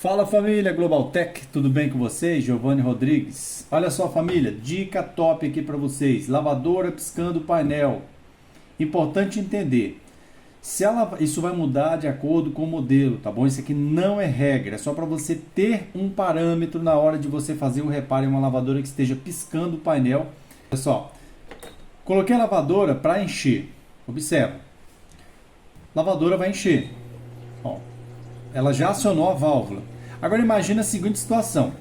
Fala família Global Tech, tudo bem com vocês? Giovanni Rodrigues. Olha só família, dica top aqui para vocês. Lavadora piscando painel. Importante entender. Isso vai mudar de acordo com o modelo, tá bom? Isso aqui não é regra, é só para você ter um parâmetro na hora de você fazer o reparo em uma lavadora que esteja piscando o painel. Olha só, coloquei a lavadora para encher. Observa, lavadora vai encher. Ó, ela já acionou a válvula. Agora imagina a seguinte situação.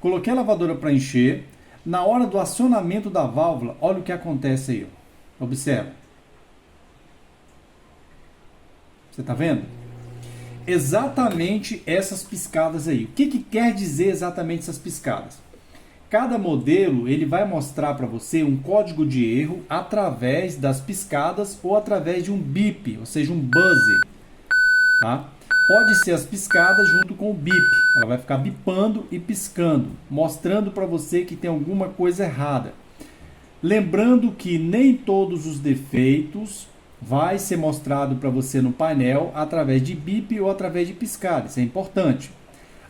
Coloquei a lavadora para encher. Na hora do acionamento da válvula, olha o que acontece aí. Ó. Observa. Você está vendo? Exatamente essas piscadas aí. O que quer dizer exatamente essas piscadas? Cada modelo ele vai mostrar para você um código de erro através das piscadas ou através de um bip, ou seja, um buzzer. Tá? Pode ser as piscadas junto com o bip. Ela vai ficar bipando e piscando, mostrando para você que tem alguma coisa errada. Lembrando que nem todos os defeitos vai ser mostrado para você no painel através de bip ou através de piscada. Isso é importante.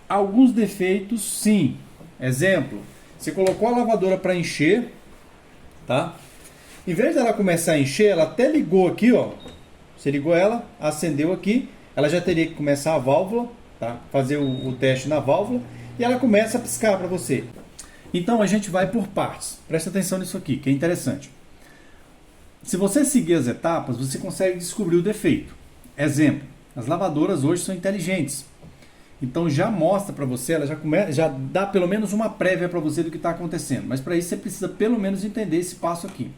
Alguns defeitos, sim. Exemplo, você colocou a lavadora para encher, tá? Em vez dela começar a encher, ela até ligou aqui, ó. Você ligou ela, acendeu aqui. Ela já teria que começar a válvula, tá? Fazer o teste na válvula e ela começa a piscar para você. Então a gente vai por partes. Presta atenção nisso aqui, que é interessante. Se você seguir as etapas, você consegue descobrir o defeito. Exemplo, as lavadoras hoje são inteligentes. Então já mostra para você, ela já dá pelo menos uma prévia para você do que está acontecendo. Mas para isso você precisa pelo menos entender esse passo aqui.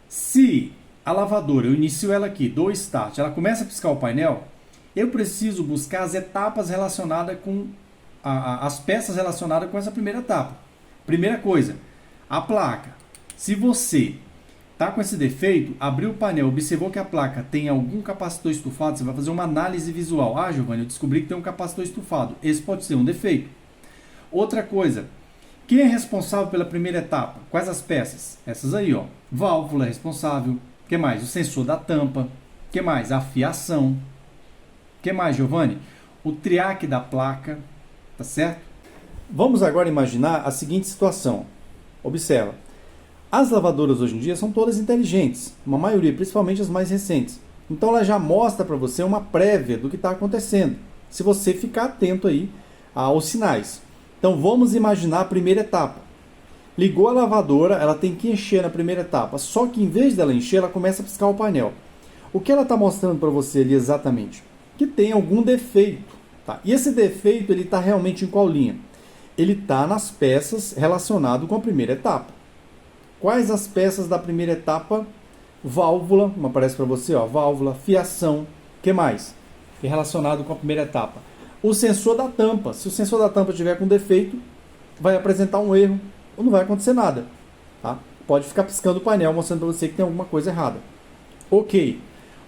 Se a lavadora, eu inicio ela aqui, dou start, ela começa a piscar o painel, eu preciso buscar as etapas relacionadas com as peças relacionadas com essa primeira etapa. Primeira coisa, a placa. Se você está com esse defeito, abriu o painel, observou que a placa tem algum capacitor estufado, você vai fazer uma análise visual. Ah, Giovanni, eu descobri que tem um capacitor estufado. Esse pode ser um defeito. Outra coisa, quem é responsável pela primeira etapa? Quais as peças? Essas aí, ó. Válvula é responsável. O que mais? O sensor da tampa. O que mais? A fiação. O que mais, Giovanni? O triac da placa. Tá certo? Vamos agora imaginar a seguinte situação. Observa. As lavadoras hoje em dia são todas inteligentes. Uma maioria, principalmente as mais recentes. Então ela já mostra para você uma prévia do que está acontecendo. Se você ficar atento aí aos sinais. Então vamos imaginar a primeira etapa. Ligou a lavadora, ela tem que encher na primeira etapa. Só que em vez dela encher, ela começa a piscar o painel. O que ela está mostrando para você ali exatamente? Que tem algum defeito. Tá? E esse defeito ele está realmente em qual linha? Ele está nas peças relacionadas com a primeira etapa. Quais as peças da primeira etapa? Válvula, como aparece para você, ó, válvula, fiação, o que mais? É relacionado com a primeira etapa. O sensor da tampa. Se o sensor da tampa tiver com defeito, vai apresentar um erro ou não vai acontecer nada. Tá? Pode ficar piscando o painel, mostrando para você que tem alguma coisa errada. Ok.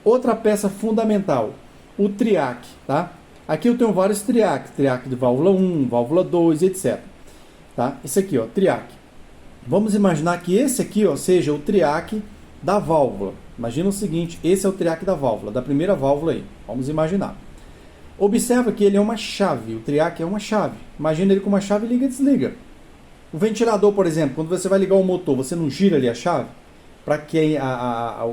Outra peça fundamental, o triac. Tá? Aqui eu tenho vários triacs. Triac de válvula 1, válvula 2, etc. Tá? Esse aqui, ó, triac. Vamos imaginar que esse aqui, ó, seja o triac da válvula. Imagina o seguinte, esse é o triac da válvula, da primeira válvula aí. Vamos imaginar. Observa que ele é uma chave, o triac é uma chave. Imagina ele com uma chave liga e desliga. O ventilador, por exemplo, quando você vai ligar o motor, você não gira ali a chave para que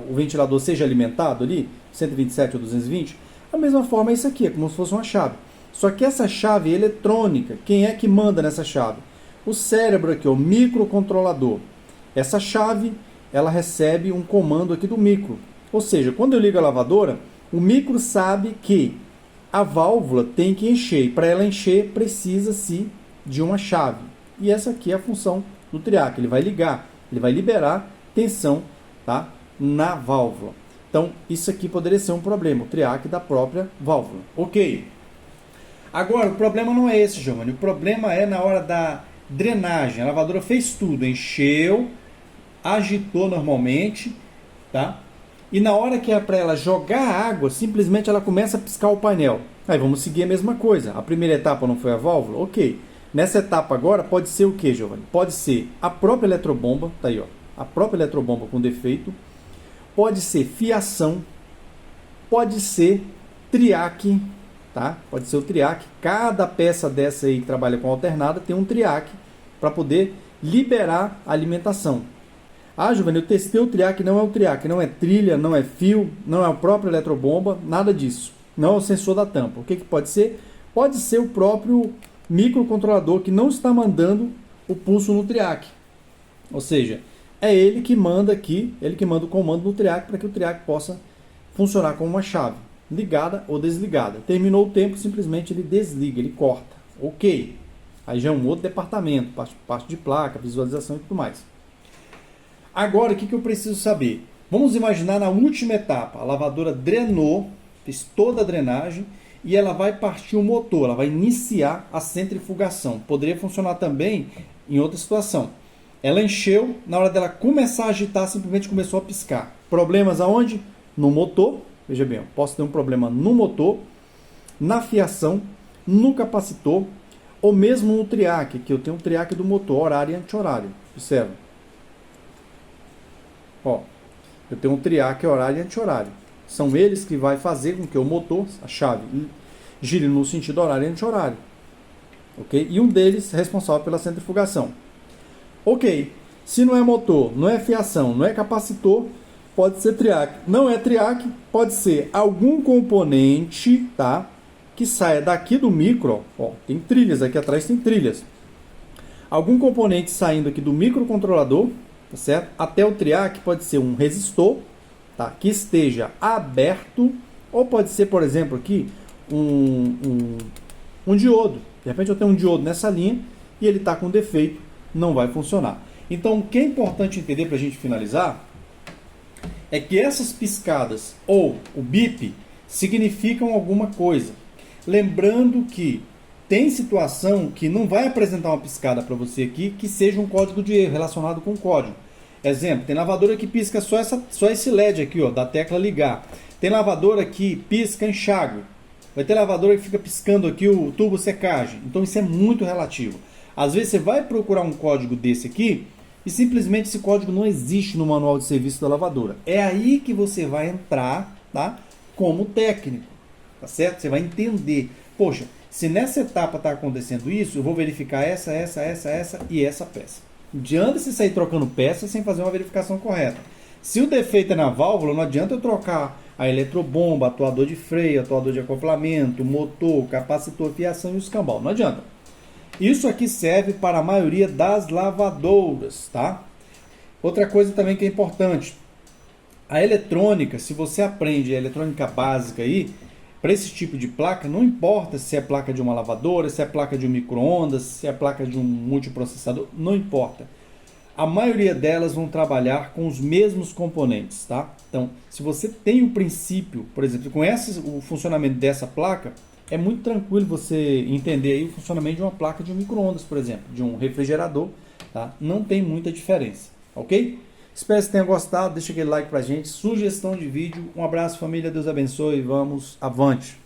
o ventilador seja alimentado ali, 127 ou 220? Da mesma forma, isso aqui é como se fosse uma chave. Só que essa chave é eletrônica. Quem é que manda nessa chave? O cérebro aqui, o microcontrolador. Essa chave, ela recebe um comando aqui do micro. Ou seja, quando eu ligo a lavadora, o micro sabe que a válvula tem que encher. E para ela encher, precisa-se de uma chave. E essa aqui é a função do triac. Ele vai ligar, ele vai liberar tensão, tá, na válvula. Então, isso aqui poderia ser um problema, o triac da própria válvula. Ok. Agora, o problema não é esse, Giovanni. O problema é na hora da drenagem. A lavadora fez tudo, encheu, agitou normalmente, tá? E na hora que é para ela jogar água, simplesmente ela começa a piscar o painel. Aí vamos seguir a mesma coisa. A primeira etapa não foi a válvula? Ok. Nessa etapa agora pode ser o que, Giovanni? Pode ser a própria eletrobomba, tá aí, ó, a própria eletrobomba com defeito. Pode ser fiação, pode ser triac, tá? Pode ser o triac. Cada peça dessa aí que trabalha com alternada tem um triac para poder liberar a alimentação. Ah, Giovanni, eu testei o triac, não é o triac, não é trilha, não é fio, não é o próprio eletrobomba, nada disso. Não é o sensor da tampa. O que pode ser? Pode ser o próprio microcontrolador que não está mandando o pulso no triac. Ou seja, é ele que manda aqui, ele que manda o comando no triac para que o triac possa funcionar como uma chave, ligada ou desligada. Terminou o tempo, simplesmente ele desliga, ele corta. Ok. Aí já é um outro departamento, parte de placa, visualização e tudo mais. Agora, o que eu preciso saber? Vamos imaginar na última etapa, a lavadora drenou, fez toda a drenagem e ela vai partir o motor, ela vai iniciar a centrifugação. Poderia funcionar também em outra situação. Ela encheu, na hora dela começar a agitar, simplesmente começou a piscar. Problemas aonde? No motor. Veja bem, eu posso ter um problema no motor, na fiação, no capacitor, ou mesmo no triac, que eu tenho um triac do motor, horário e anti-horário. Observa. Ó, eu tenho um triac, horário e anti-horário. São eles que vai fazer com que o motor, a chave, gire no sentido horário e anti-horário. Ok? E um deles é responsável pela centrifugação. Ok, se não é motor, não é fiação, não é capacitor, pode ser triac. Não é triac, pode ser algum componente, tá? Que saia daqui do micro, ó, tem trilhas, aqui atrás tem trilhas. Algum componente saindo aqui do microcontrolador, tá certo? Até o triac pode ser um resistor, tá? Que esteja aberto, ou pode ser, por exemplo, aqui um diodo. De repente eu tenho um diodo nessa linha e ele está com defeito, não vai funcionar. Então, o que é importante entender para a gente finalizar é que essas piscadas ou o bip significam alguma coisa. Lembrando que tem situação que não vai apresentar uma piscada para você aqui que seja um código de erro relacionado com o código. Exemplo, tem lavadora que pisca só esse LED aqui, ó, da tecla ligar. Tem lavadora que pisca enxágue. Vai ter lavadora que fica piscando aqui o tubo secagem. Então isso é muito relativo. Às vezes você vai procurar um código desse aqui e simplesmente esse código não existe no manual de serviço da lavadora. É aí que você vai entrar, tá? Como técnico, tá certo? Você vai entender. Poxa, se nessa etapa está acontecendo isso, eu vou verificar essa e essa peça. Não adianta você sair trocando peças sem fazer uma verificação correta. Se o defeito é na válvula, não adianta eu trocar a eletrobomba, atuador de freio, atuador de acoplamento, motor, capacitor, fiação e o escambau. Não adianta. Isso aqui serve para a maioria das lavadoras, tá? Outra coisa também que é importante. A eletrônica, se você aprende a eletrônica básica aí, para esse tipo de placa, não importa se é placa de uma lavadora, se é placa de um micro-ondas, se é placa de um multiprocessador, não importa. A maioria delas vão trabalhar com os mesmos componentes, tá? Então, se você tem o princípio, por exemplo, conhece o funcionamento dessa placa, é muito tranquilo você entender aí o funcionamento de uma placa de um micro-ondas, por exemplo, de um refrigerador, tá? Não tem muita diferença, ok? Espero que você tenha gostado, deixa aquele like pra gente, sugestão de vídeo, um abraço família, Deus abençoe, vamos avante!